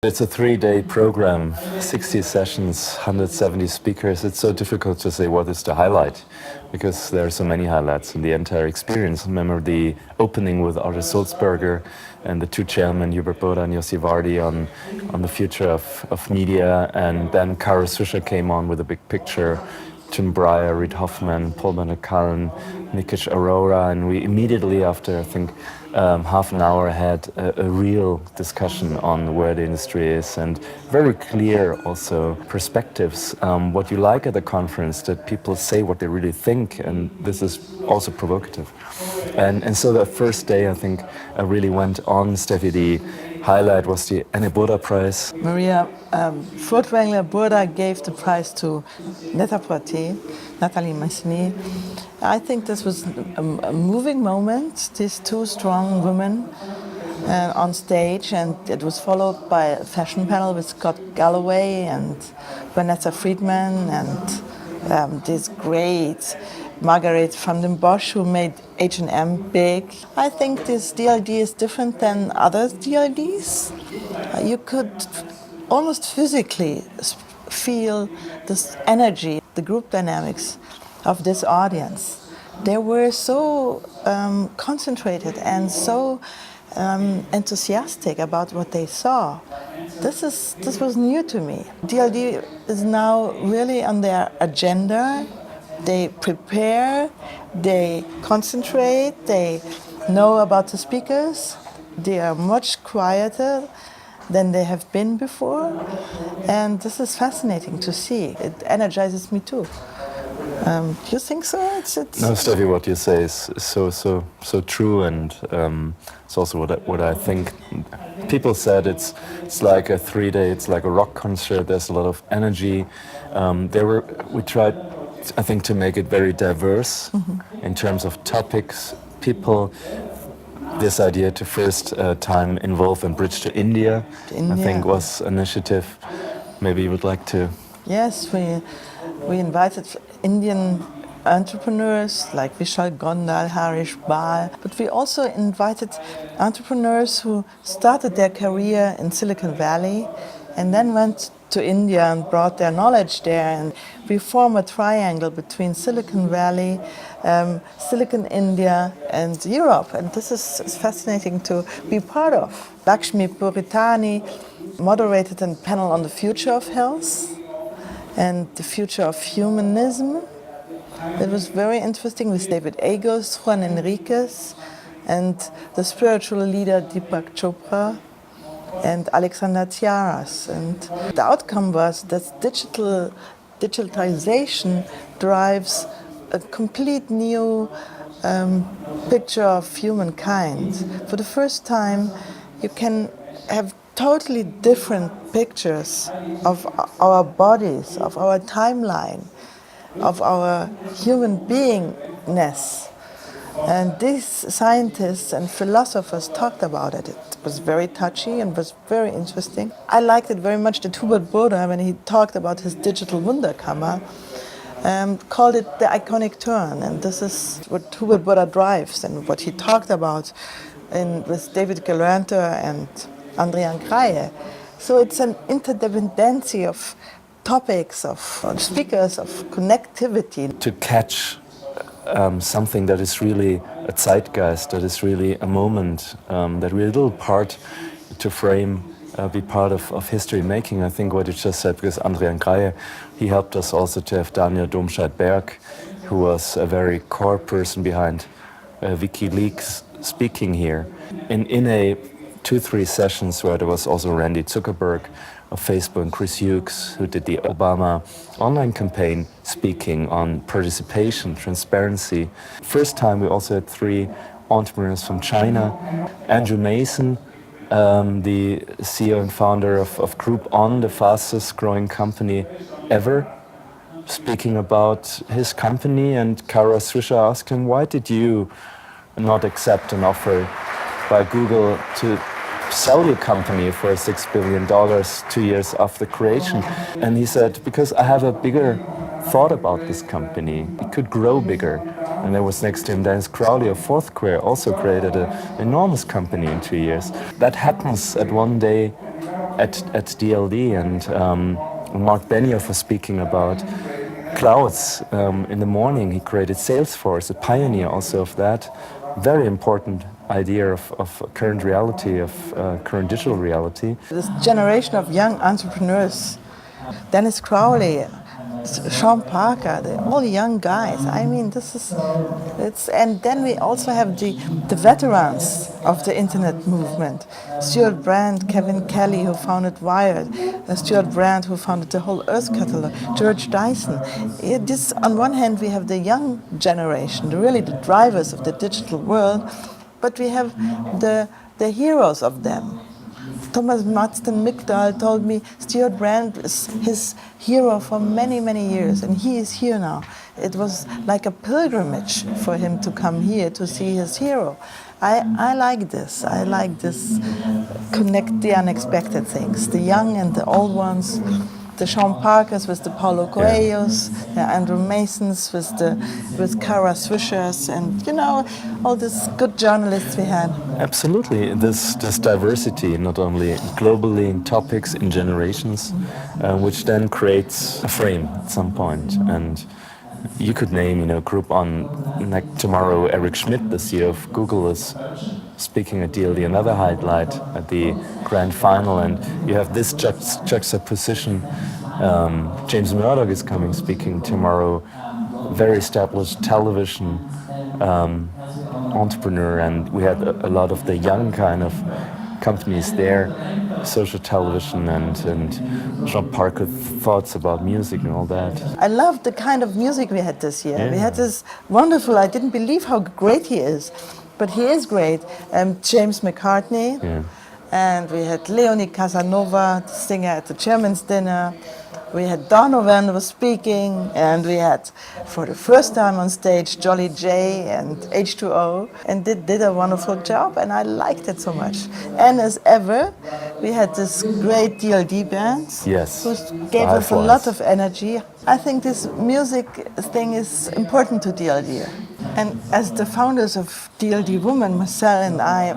It's a 3-day program, 60 sessions, 170 speakers. It's so difficult to say what is the highlight, because there are so many highlights in the entire experience. Remember the opening with Arthur Sulzberger and the two chairmen, Hubert Boda and Yossi Vardi, on the future of media. And then Kara Swisher came on with a big picture, Tim Breyer, Reid Hoffman, Paul Bernard Cullen, Nikesh Arora, and we immediately after, I think, half an hour had a real discussion on where the industry is, and very clear also perspectives. What you like at the conference, that people say what they really think, and this is also provocative. And so the first day, I think, really went on. Steffi, the highlight was the Anne Burda Prize. Maria Furtwängler Burda gave the prize to Net-a-Porter, Nathalie Massenet. I think this was a moving moment, these two strong women on stage, and it was followed by a fashion panel with Scott Galloway and Vanessa Friedman and this great Margaret van den Bosch, who made H&M big. I think this DLD is different than other DLDs. You could almost physically feel this energy, the group dynamics of this audience. They were so concentrated and so enthusiastic about what they saw. This was new to me. DLD is now really on their agenda. They prepare, they concentrate, they know about the speakers. They are much quieter than they have been before, and this is fascinating to see. It energizes me too. Do you think so? No, Steffi, what you say is so true, and it's also what I think. People said it's like a 3-day, it's like a rock concert. There's a lot of energy. We tried, I think, to make it very diverse in terms of topics, people. This idea to first time involve and bridge to India, I think, was an initiative. Maybe you would like to. Yes, we invited Indian entrepreneurs like Vishal Gondal, Harish Bal, but we also invited entrepreneurs who started their career in Silicon Valley and then went to India and brought their knowledge there, and we form a triangle between Silicon Valley, Silicon India and Europe, and this is fascinating to be part of. Lakshmi Puritani moderated a panel on the future of health and the future of humanism. It was very interesting with David Agos, Juan Enriquez, and the spiritual leader Deepak Chopra and Alexander Tiaras. And the outcome was that digitalization drives a complete new picture of humankind. For the first time, you can have totally different pictures of our bodies, of our timeline, of our human beingness. And these scientists and philosophers talked about it. It was very touchy and was very interesting. I liked it very much that Hubert Boda, when he talked about his digital Wunderkammer, called it the iconic turn. And this is what Hubert Boda drives and what he talked about with David Gelernter and Adrian Kraie. So it's an interdependency of topics, of speakers, of connectivity. To catch something that is really a zeitgeist, that is really a moment, that we're a little part to frame, be part of history making. I think what you just said, because Adrian Kraie, he helped us also to have Daniel Domscheit-Berg, who was a very core person behind WikiLeaks, speaking here. In a 2-3 sessions where there was also Randy Zuckerberg of Facebook and Chris Hughes, who did the Obama online campaign, speaking on participation, transparency. First time we also had 3 entrepreneurs from China. Andrew Mason, the CEO and founder of Groupon, the fastest growing company ever, speaking about his company. And Kara Swisher asked him, why did you not accept an offer by Google to sell your company for $6 billion 2 years after creation? And he said, because I have a bigger thought about this company. It could grow bigger. And there was next to him Dennis Crowley of Foursquare, also created an enormous company in 2 years. That happens at one day at DLD, and Mark Benioff was speaking about clouds. In the morning, he created Salesforce, a pioneer also of that. Very important idea of current reality, of current digital reality. This generation of young entrepreneurs, Dennis Crowley, Sean Parker, they're all young guys. I mean, and then we also have the veterans of the internet movement. Stuart Brand, Kevin Kelly, who founded Wired, Stuart Brand, who founded the whole Earth catalog, George Dyson. On one hand, we have the young generation, really the drivers of the digital world, but we have the heroes of them. Thomas Marston Migdal told me Stuart Brand is his hero for many, many years, and he is here now. It was like a pilgrimage for him to come here to see his hero. I like this. I like this, connect the unexpected things, the young and the old ones, the Sean Parkers with the Paulo Coelhos, the Andrew Masons with Kara Swishers, and all these good journalists we had. Absolutely, this diversity, not only globally in topics, in generations, which then creates a frame at some point. And you could name, a group on, like tomorrow, Eric Schmidt, the CEO of Google, is speaking at DLD, another highlight at the grand final, and you have this juxtaposition. James Murdoch is coming, speaking tomorrow, very established television entrepreneur, and we had a lot of the young kind of companies there, social television, and Jean Parker thoughts about music and all that. I loved the kind of music we had this year. We had this wonderful, I didn't believe how great he is, but he is great. James McCartney, and we had Leonie Casanova, the singer at the Chairman's Dinner. We had Donovan was speaking, and we had, for the first time on stage, Jolly J and H2O, and did a wonderful job, and I liked it so much. And as ever, we had this great DLD band, who gave us a lot of energy. I think this music thing is important to DLD. And as the founders of DLD Women, Marcel and I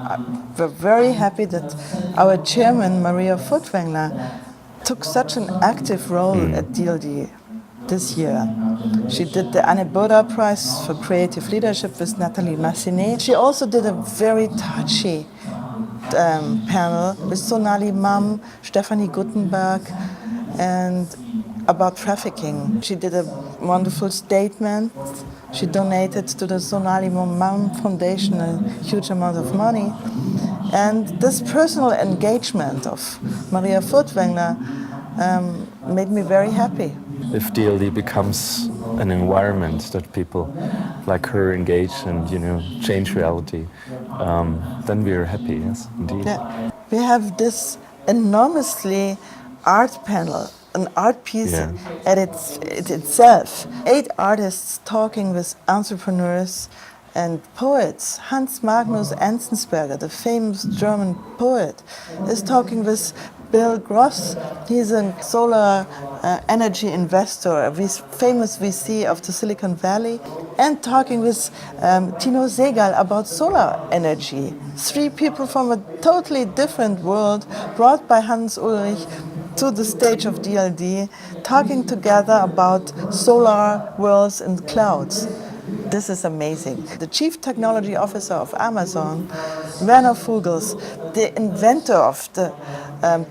were very happy that our chairman, Maria Furtwängler, took such an active role at DLD this year. She did the Anne Boda Prize for Creative Leadership with Nathalie Massenet. She also did a very touchy panel with Sonali Mam, Stephanie Guttenberg, and about trafficking. She did a wonderful statement. She donated to the Sonali Mam Foundation a huge amount of money. And this personal engagement of Maria Furtwängler made me very happy. If DLD becomes an environment that people like her engage and change reality, then we are happy. Yes, indeed. Yeah. We have this enormously art panel, an art piece at itself. 8 artists talking with entrepreneurs and poets. Hans Magnus Enzensberger, the famous German poet, is talking with Bill Gross. He's a solar energy investor, a famous VC of the Silicon Valley, and talking with Tino Segal about solar energy. 3 people from a totally different world brought by Hans Ulrich to the stage of DLD, talking together about solar worlds and clouds. This is amazing. The Chief Technology Officer of Amazon, Werner Vogels, the inventor of the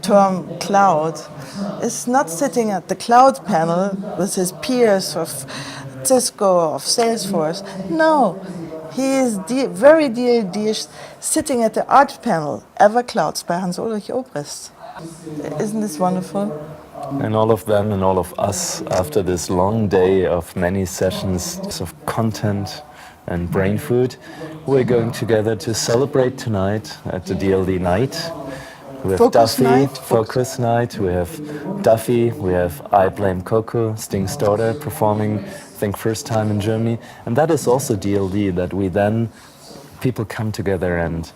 term cloud, is not sitting at the cloud panel with his peers of Cisco, of Salesforce. No, he is very DLD sitting at the art panel, Everclouds by Hans-Ulrich Obrist. Isn't this wonderful? And all of them and all of us, after this long day of many sessions of content and brain food, we're going together to celebrate tonight at the DLD night. We have Focus Night, we have Duffy, we have I Blame Coco, Sting's daughter, performing, I think, first time in Germany. And that is also DLD, that we then, people come together and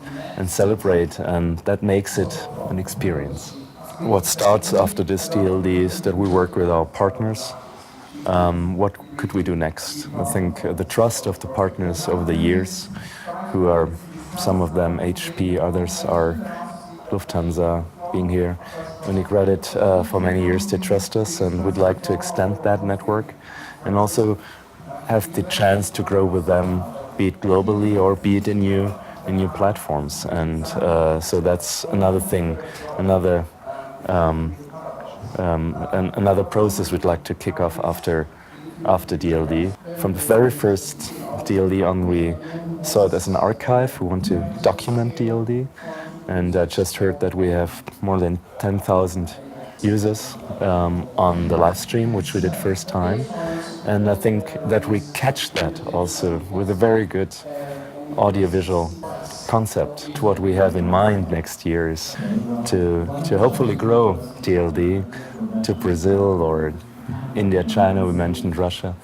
celebrate, and that makes it an experience. What starts after this DLD is that we work with our partners. What could we do next? I think the trust of the partners over the years, who are, some of them HP, others are Lufthansa being here, Credit for many years to trust us, and we'd like to extend that network and also have the chance to grow with them, be it globally or be it in new platforms. And so that's another thing, another process we'd like to kick off after DLD. From the very first DLD on, we saw it as an archive. We want to document DLD, and I just heard that we have more than 10,000 users on the live stream, which we did first time. And I think that we catch that also with a very good audiovisual concept. To what we have in mind next year is to hopefully grow DLD to Brazil or India, China. We mentioned Russia.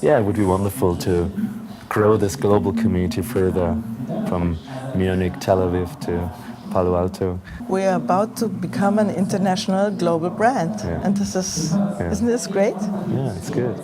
Yeah, it would be wonderful to grow this global community further from Munich, Tel Aviv to Palo Alto. We are about to become an international global brand, Yeah. and this is, isn't this great? Yeah, it's good.